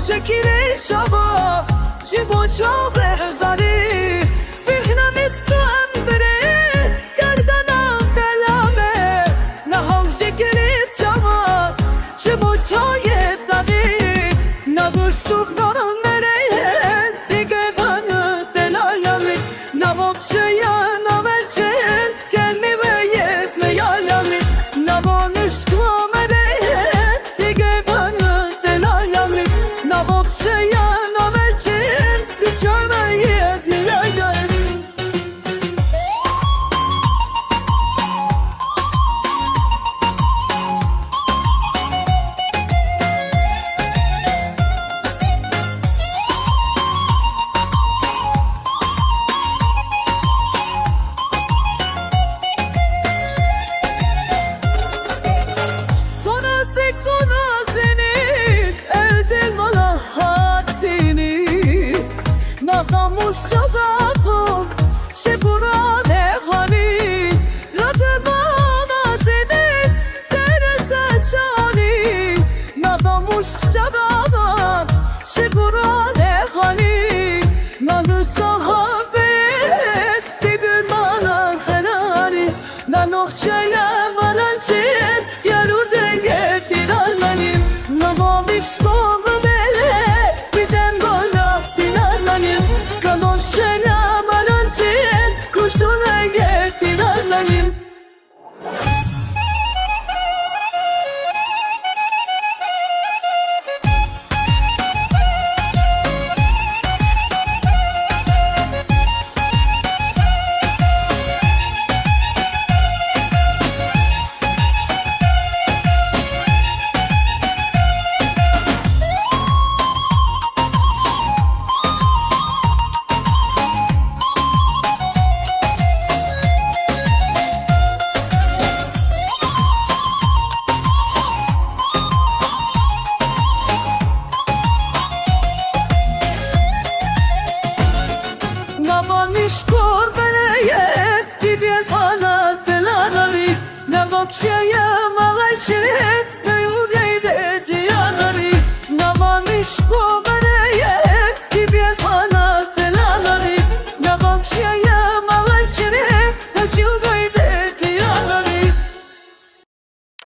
Çekili çaba Cibo çabe zari Bihna misku embere Gardanam delame Nahal çekili çaba Cibo çaye zari Nabuştuk naran nereye Dige bana delayami Nabokşaya navelçen Gelmi ve yezme yalami Nabonuştu mereye Dige bana delayami Nabokşaya navelçen Küçömeye dilayami Nakamuş çabakım Şepura dehani Radımana senin Derese çani Nakamuş çabakım Şepura dehani Nanı sahabet Dibir bana herani Nanokçaya valançin Yarur denge tirallanim Namamış kolu bele Biden gola tirallanim Kalon şena valançin Kuştun denge tirallanim Namamış kurbaneye Dibye bana delanami Nabokşaya malayçe Neyureyde diyanami Namamış kurbaneye